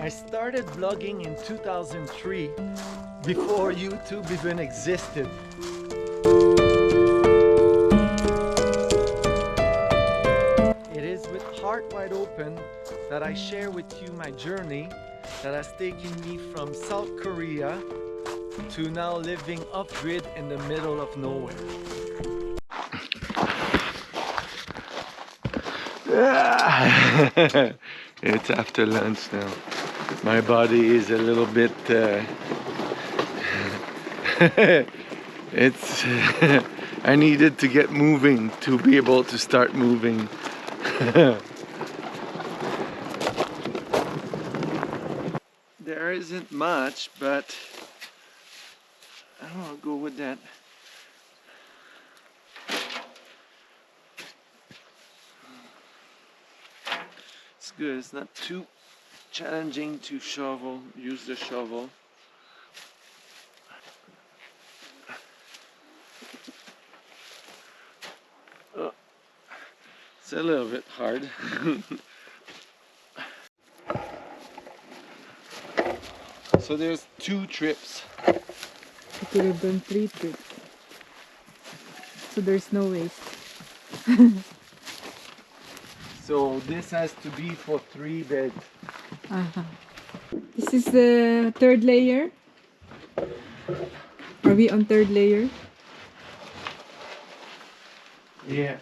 I started vlogging in 2003, before YouTube even existed. It is with heart wide open that I share with you my journey that has taken me from South Korea to now living off-grid in the middle of nowhere. It's after lunch now. My body is a little bit it's I needed to get moving to be able to start moving. There isn't much, but I'll go with that. It's good. It's not too challenging to use the shovel. Oh, it's a little bit hard. So there's 2 trips. You could have done 3 trips. So there's no waste. So this has to be for 3 beds. This is the 3rd layer. Are we on 3rd layer? Yeah.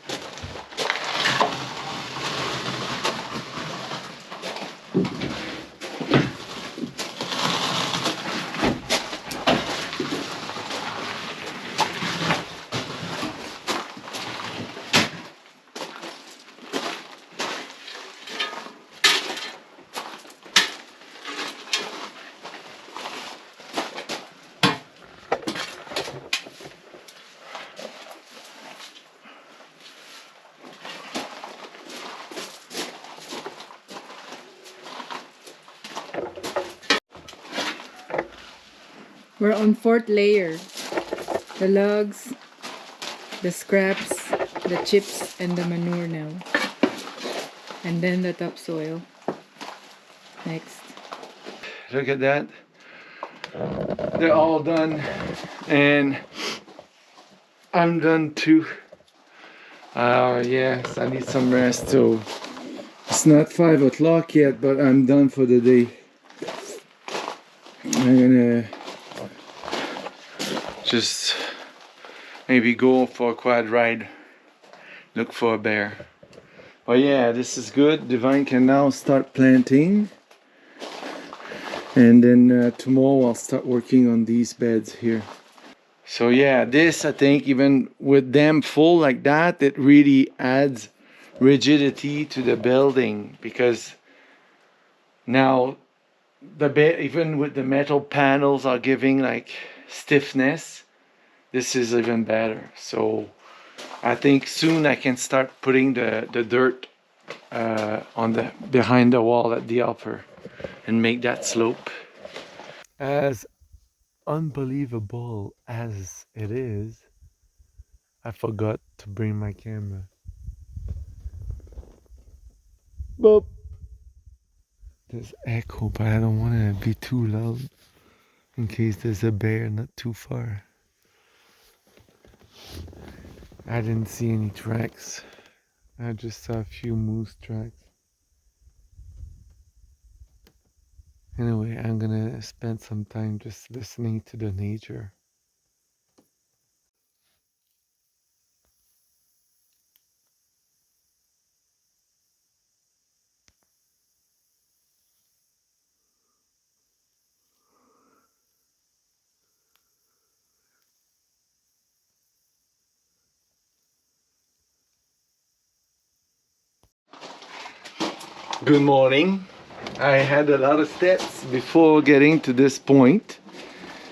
We're on 4th layer. The logs, the scraps, the chips, and the manure now. And then the topsoil. Next. Look at that. They're all done. And I'm done too. Yes, I need some rest. So it's not 5 o'clock yet, but I'm done for the day. I'm gonna just maybe go for a quad ride, look for a bear. But yeah, this is good. Divine can now start planting, and then tomorrow I'll start working on these beds here. So yeah, this, I think, even with them full like that, it really adds rigidity to the building, because now the bed, even with the metal panels, are giving like stiffness. This is even better. So I think soon I can start putting the dirt on the behind the wall at the upper and make that slope. As unbelievable as it is, I forgot to bring my camera. Boop. There's echo, but I don't want to be too loud in case there's a bear not too far. I didn't see any tracks. I just saw a few moose tracks. Anyway, I'm gonna spend some time just listening to the nature. Good morning. I had a lot of steps before getting to this point.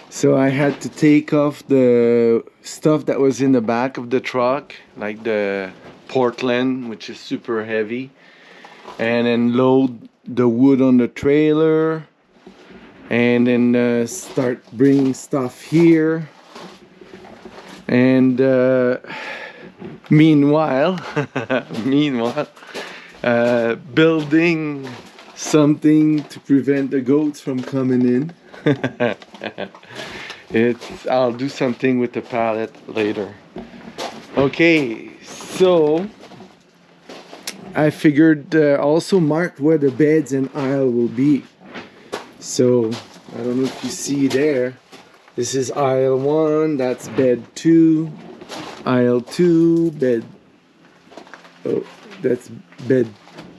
So I had to take off the stuff that was in the back of the truck, like the Portland, which is super heavy, and then load the wood on the trailer, and then start bringing stuff here. And meanwhile, building something to prevent the goats from coming in. I'll do something with the pallet later. Okay, so I figured also mark where the beds and aisle will be. So I don't know if you see there. This is aisle 1, that's bed 2. Aisle 2, bed. Oh, that's bed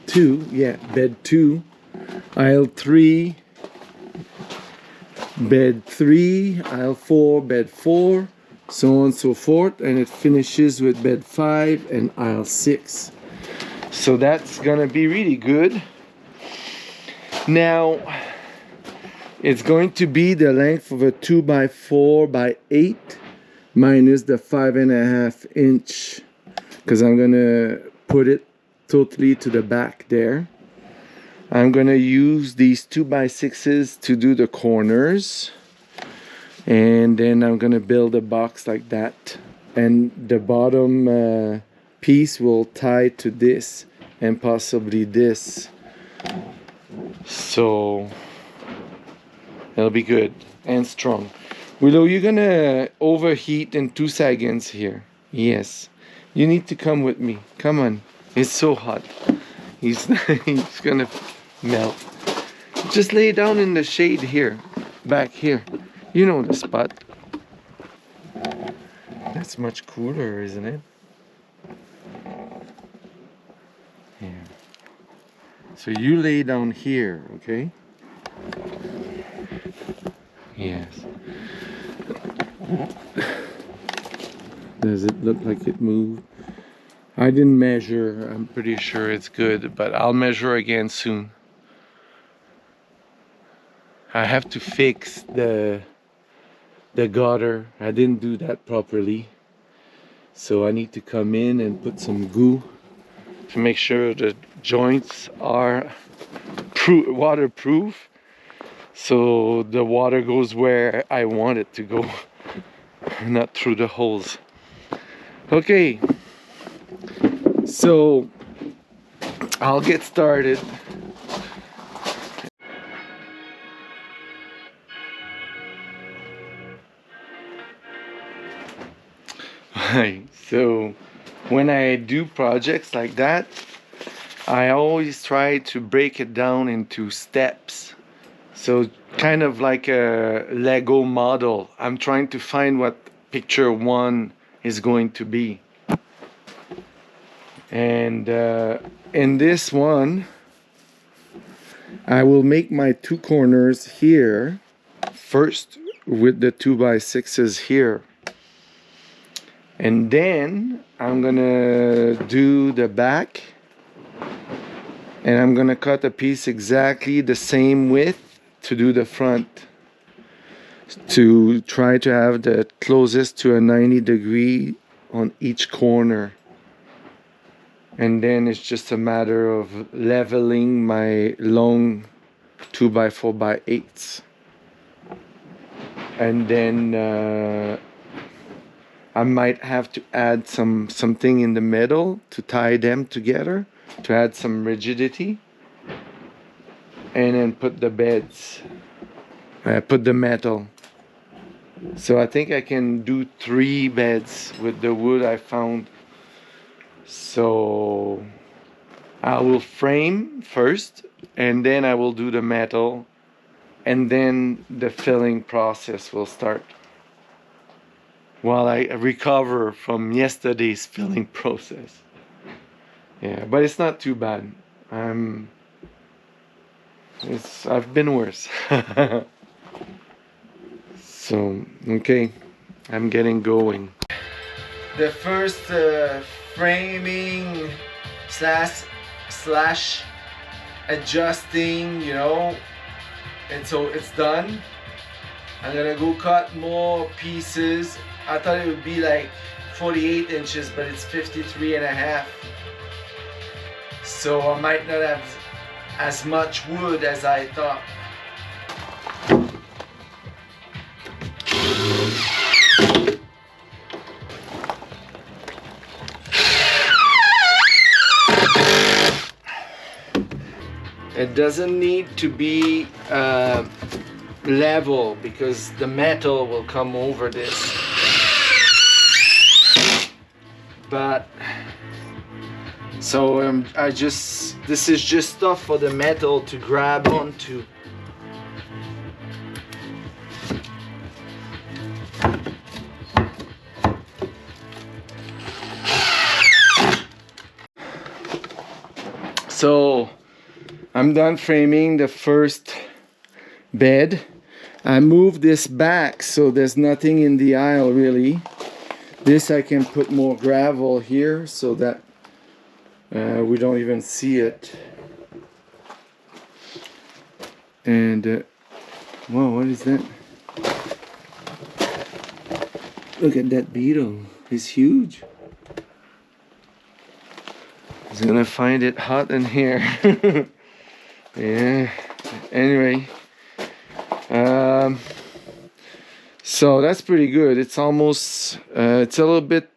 2. Yeah, bed 2. Aisle 3, bed 3. Aisle 4, bed 4. So on and so forth. And it finishes with bed 5 and aisle 6. So that's gonna be really good. Now, it's going to be the length of a 2x4x8 minus the 5.5 inch, because I'm gonna put it totally to the back there. I'm gonna use these 2x6s to do the corners, and then I'm gonna build a box like that, and the bottom piece will tie to this and possibly this, so it'll be good and strong. Willow, you're gonna overheat in 2 seconds here. Yes, you need to come with me. Come on, it's so hot. He's gonna melt. Just lay down in the shade here, back here. You know the spot. That's much cooler, isn't it? Yeah. So you lay down here, okay? Yes. Does it look like it moved? I didn't measure. I'm pretty sure it's good, but I'll measure again soon. I have to fix the gutter. I didn't do that properly. So I need to come in and put some glue to make sure the joints are waterproof. So the water goes where I want it to go, not through the holes. Okay, so I'll get started. So when I do projects like that, I always try to break it down into steps. So kind of like a Lego model. I'm trying to find what picture 1 is going to be. And in this one, I will make my 2 corners here first with the 2x6s here. And then I'm gonna do the back, and I'm gonna cut a piece exactly the same width to do the front, to try to have the closest to a 90-degree on each corner. And then it's just a matter of leveling my long 2x4x8s. And then I might have to add something in the middle to tie them together, to add some rigidity. And then put the beds, put the metal. So I think I can do 3 beds with the wood I found. So I will frame first, and then I will do the metal, and then the filling process will start while I recover from yesterday's filling process. Yeah, but it's not too bad. I've been worse. So okay, I'm getting going. The first framing slash adjusting, you know, and so it's done. I'm gonna go cut more pieces. I thought it would be like 48 inches, but it's 53.5. So I might not have as much wood as I thought. It doesn't need to be level because the metal will come over this. But so this is just stuff for the metal to grab onto. So I'm done framing the first bed. I moved this back so there's nothing in the aisle really. This I can put more gravel here so that we don't even see it. And whoa, what is that? Look at that beetle. It's huge. He's gonna find it hot in here. Yeah. Anyway. So that's pretty good. It's almost, it's a little bit,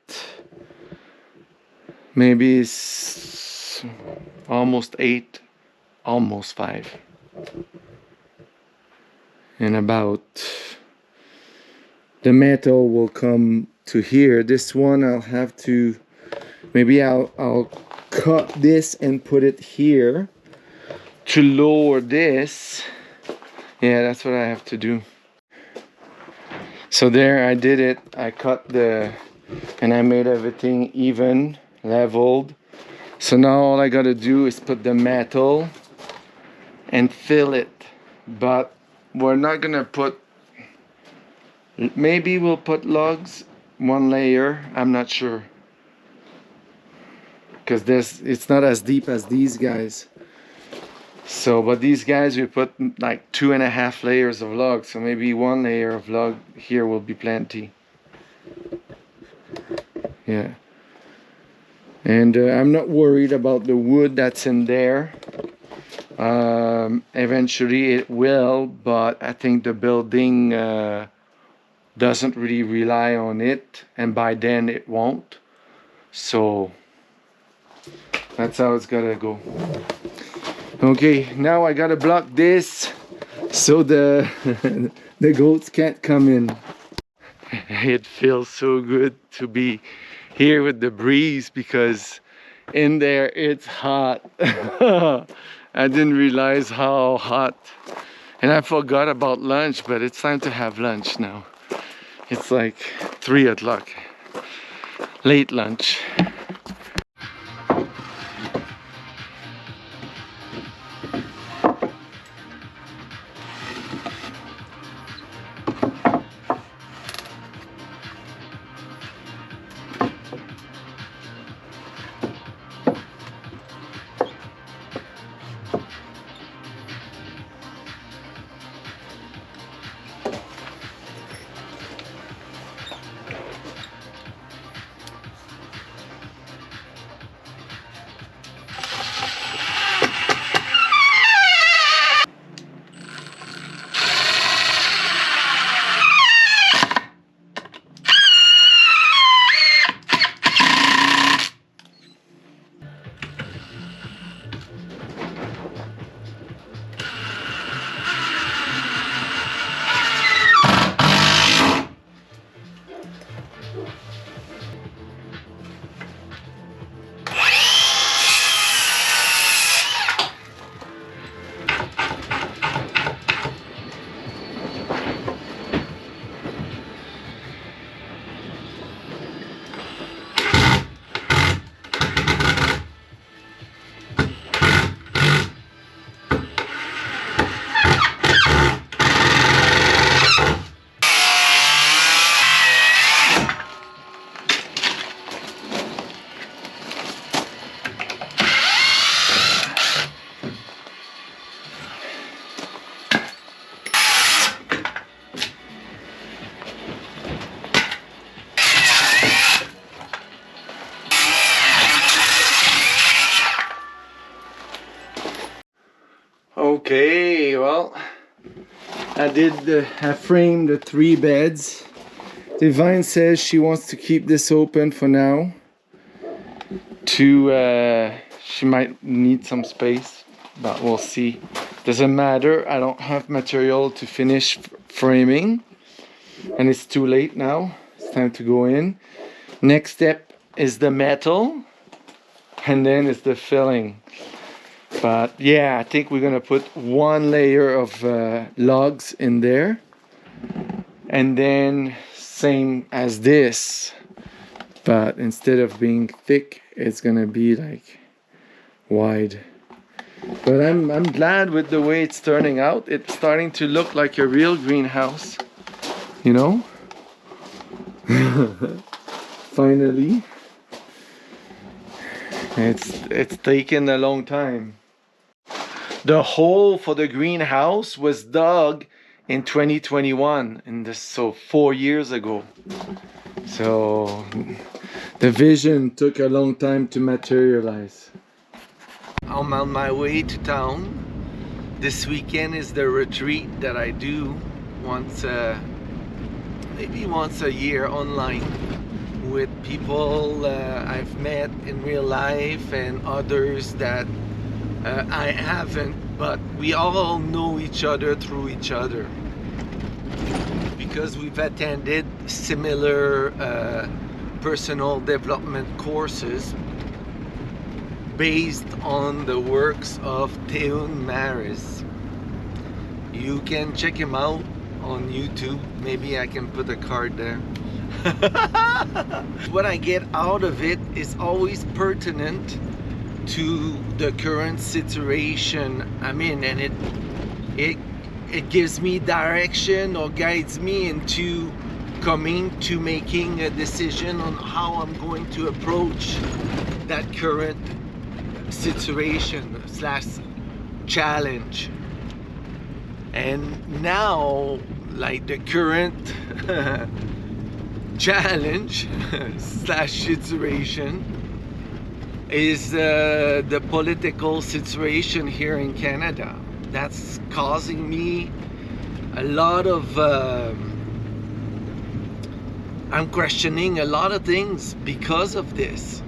maybe it's almost 8, almost 5. And about, the metal will come to here. This one I'll have to, maybe I'll cut this and put it here to lower this. Yeah, that's what I have to do. So there I did it. I cut and I made everything even, leveled. So now all I gotta do is put the metal and fill it. But we're not gonna put, maybe we'll put logs, 1 layer, I'm not sure. Because it's not as deep as these guys. So, but these guys, we put like 2.5 layers of log, so maybe 1 layer of log here will be plenty. Yeah. And I'm not worried about the wood that's in there. Eventually it will, but I think the building doesn't really rely on it, and by then it won't. So that's how it's gotta go. Okay, now I gotta block this so the the goats can't come in. It feels so good to be here with the breeze because in there it's hot. I didn't realize how hot, and I forgot about lunch, but it's time to have lunch now. It's like 3 o'clock, late lunch. Okay, well, I framed the 3 beds. Divine says she wants to keep this open for now. She might need some space but we'll see. Doesn't matter, I don't have material to finish framing, and it's too late now. It's time to go in. Next step is the metal, and then it's the filling. But yeah, I think we're gonna put one layer of logs in there, and then same as this, but instead of being thick, it's gonna be like wide. But I'm glad with the way it's turning out. It's starting to look like a real greenhouse, you know. Finally, it's taken a long time. The hole for the greenhouse was dug in 2021, so 4 years ago. So the vision took a long time to materialize. I'm on my way to town. This weekend is the retreat that I do maybe once a year online, with people I've met in real life and others that I haven't, but we all know each other through each other because we've attended similar personal development courses based on the works of Teun Maris. You can check him out on YouTube. Maybe I can put a card there. What I get out of it is always pertinent to the current situation I'm in, and it gives me direction or guides me into coming to making a decision on how I'm going to approach that current situation / challenge. And now, like, the current challenge / situation is the political situation here in Canada. That's causing me a lot of I'm questioning a lot of things because of this,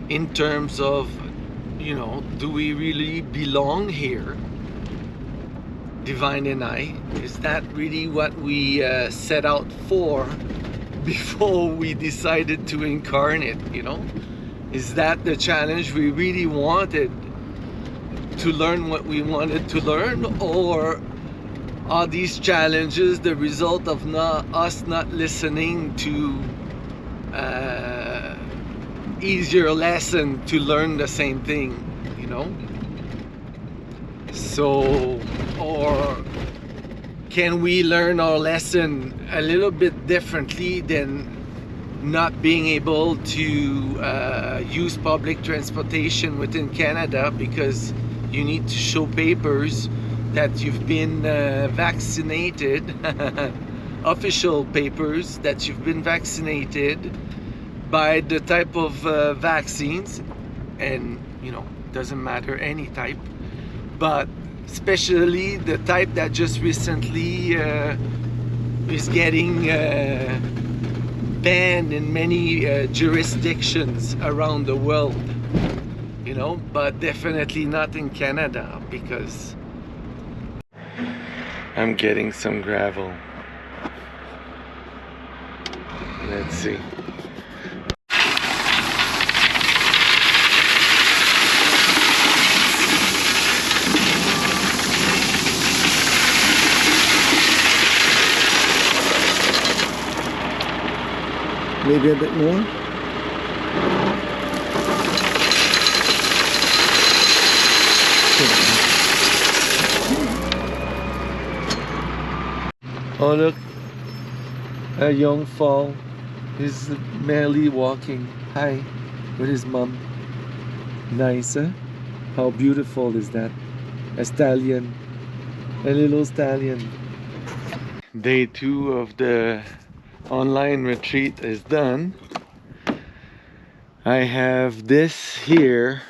in terms of, you know, do we really belong here, Divine and I? Is that really what we set out for before we decided to incarnate, you know? Is that the challenge we really wanted, to learn what we wanted to learn? Or are these challenges the result of us not listening to easier lesson to learn the same thing, you know? So, or can we learn our lesson a little bit differently than not being able to use public transportation within Canada because you need to show papers that you've been vaccinated, official papers that you've been vaccinated by the type of vaccines, and, you know, doesn't matter any type, but especially the type that just recently is getting banned in many jurisdictions around the world, you know, but definitely not in Canada, because I'm getting some gravel. Let's see. Maybe a bit more. Oh look, a young foal is merrily walking. Hi, with his mom. Nice, huh? How beautiful is that? A stallion, a little stallion. Day 2 of the online retreat is done. I have this here.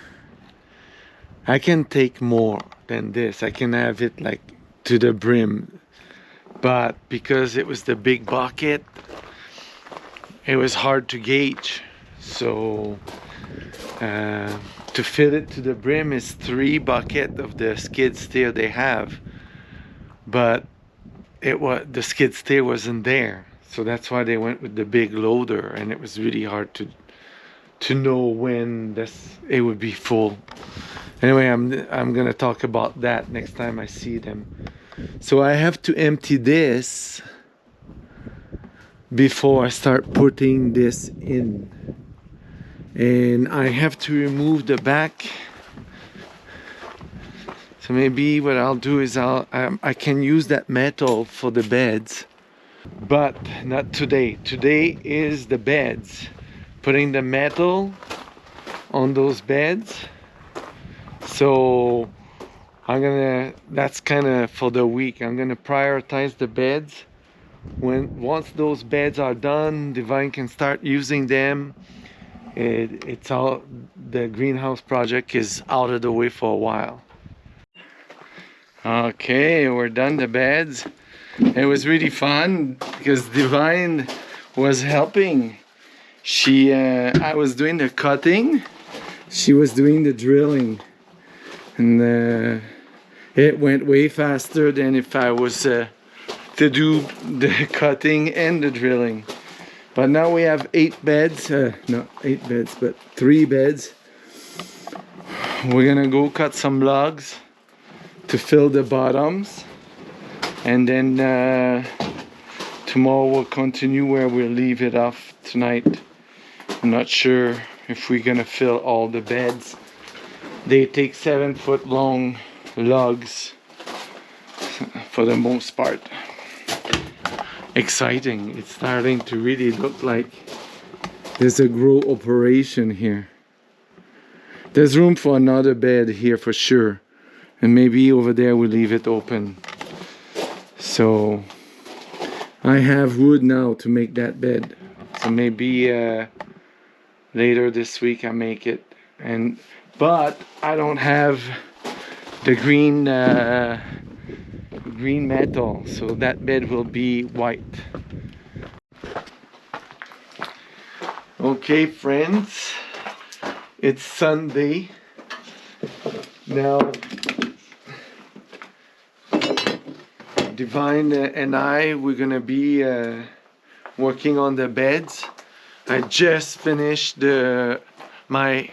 I can take more than this. I can have it like to the brim, but because it was the big bucket, it was hard to gauge. So to fill it to the brim is 3 buckets of the skid steer they have, but the skid steer wasn't there, so that's why they went with the big loader, and it was really hard to know when it would be full. Anyway, I'm gonna talk about that next time I see them. So I have to empty this before I start putting this in, and I have to remove the back. So maybe what I'll do is I can use that metal for the beds, but not today. Today is the beds, putting the metal on those beds. So that's kind of for the week. I'm gonna prioritize the beds. Once those beds are done, Divine can start using them. It's all, the greenhouse project is out of the way for a while. Okay, we're done the beds. It was really fun because Divine was helping. I was doing the cutting, she was doing the drilling, and it went way faster than if I was to do the cutting and the drilling. But now we have 8 beds, not 8 beds, but 3 beds. We're gonna go cut some logs to fill the bottoms, and then tomorrow we'll continue where we'll leave it off tonight. I'm not sure if we're gonna fill all the beds. They take 7-foot long logs for the most part. Exciting. It's starting to really look like there's a grow operation here. There's room for another bed here for sure, and maybe over there we'll leave it open. So I have wood now to make that bed, so maybe later this week I make it. But I don't have the green metal, so that bed will be white. Okay friends, it's Sunday now. Divine and we're gonna be working on the beds. I just finished my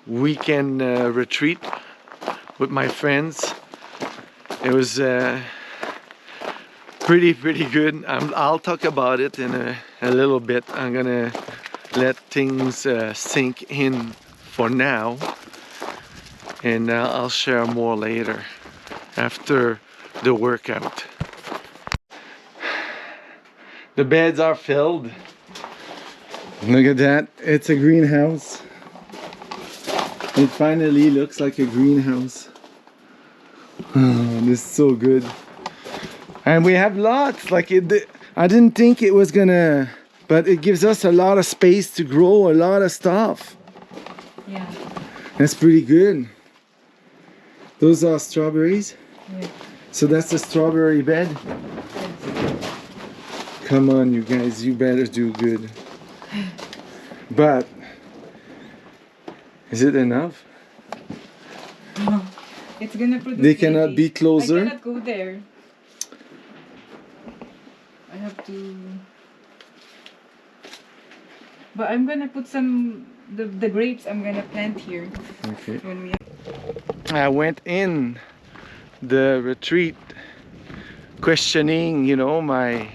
weekend retreat with my friends. It was pretty good. I'll talk about it in a little bit. I'm gonna let things sink in for now, and I'll share more later after the workout. The beds are filled. Look at that, it's a greenhouse. It finally looks like a greenhouse. Oh, this is so good. And we have lots, like I didn't think it was gonna, but it gives us a lot of space to grow a lot of stuff. Yeah. That's pretty good. Those are strawberries? Yeah. So that's the strawberry bed? Come on, you guys, you better do good. But is it enough? No, it's gonna produce. They cannot be closer? I cannot go there. I have to. But I'm gonna put some the grapes. I'm gonna plant here. Okay. When we. I went in the retreat questioning, you know, my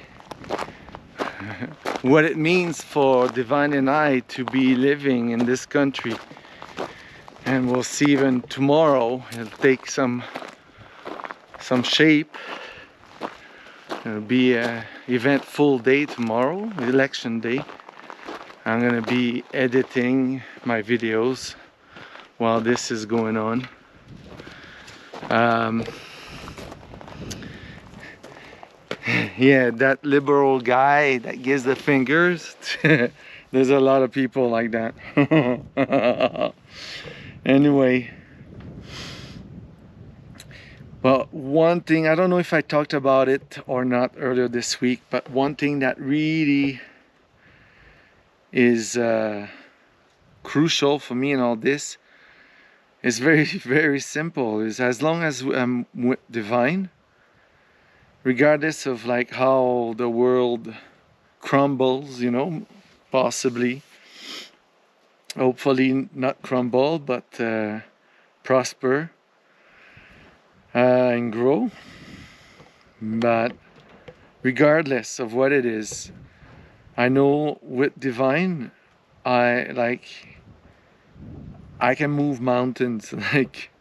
what it means for Divine and I to be living in this country. And we'll see even tomorrow. It'll take some shape. It'll be an eventful day tomorrow, election day. I'm gonna be editing my videos while this is going on. Yeah, that liberal guy that gives the fingers. There's a lot of people like that. Anyway, well, one thing, I don't know if I talked about it or not earlier this week, but one thing that really is crucial for me in all this, It's very, very simple. Is as long as I'm with divine, regardless of like how the world crumbles, possibly, hopefully not crumble, but prosper and grow. But regardless of what it is, I know with divine, I can move mountains. Like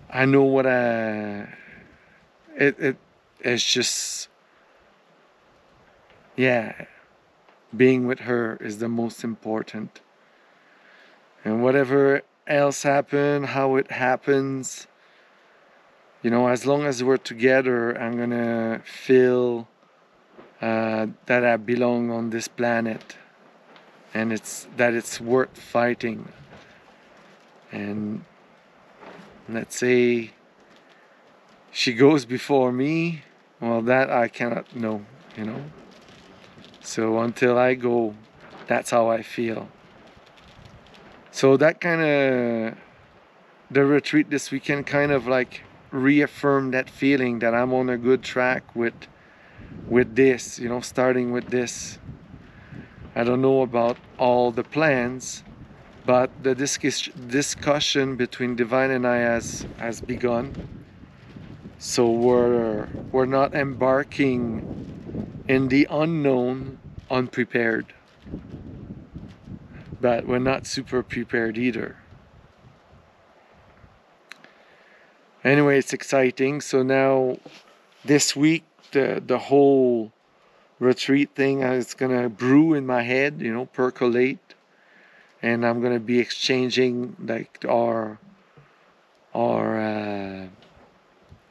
I know what it's just, yeah, being with her is the most important. And whatever else happen, how it happens, as long as we're together, I'm gonna feel that I belong on this planet, and it's worth fighting. And let's say she goes before me, well, that I cannot know, So until I go, that's how I feel. So that kind of, the retreat this weekend kind of like reaffirmed that feeling that I'm on a good track with this, starting with this. I don't know about all the plans, but the discussion between Divine and I has begun. So we're not embarking in the unknown unprepared, but we're not super prepared either. Anyway, it's exciting. So now this week the whole retreat thing is gonna brew in my head, percolate, and I'm gonna be exchanging like our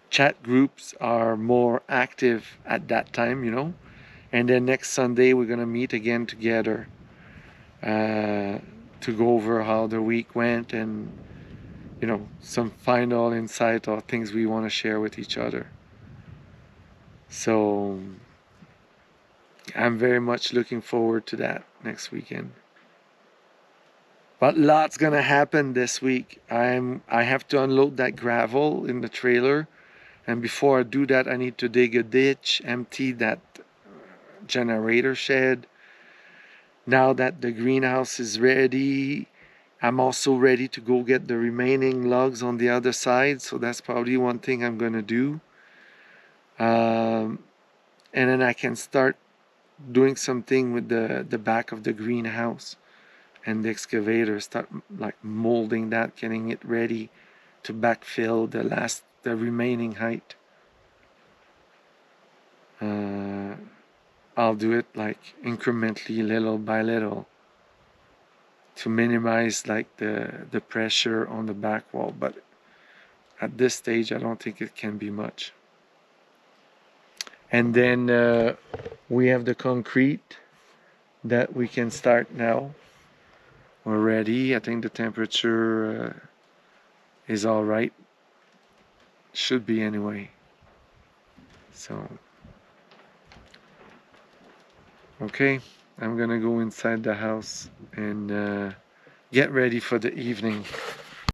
chat groups are more active at that time, and then next Sunday we're gonna meet again together to go over how the week went and some final insight or things we want to share with each other. So I'm very much looking forward to that next weekend. But lots gonna happen this week. I have to unload that gravel in the trailer, and before I do that I need to dig a ditch, empty that generator shed. Now that the greenhouse is ready, I'm also ready to go get the remaining logs on the other side, so that's probably one thing I'm gonna do. And then I can start doing something with the back of the greenhouse and the excavator, start like molding that, getting it ready to backfill the remaining height. I'll do it like incrementally, little by little, to minimize like the pressure on the back wall, but at this stage I don't think it can be much. And then we have the concrete that we can start now. We're ready. I think the temperature is all right. Should be anyway. So okay, I'm gonna go inside the house and get ready for the evening.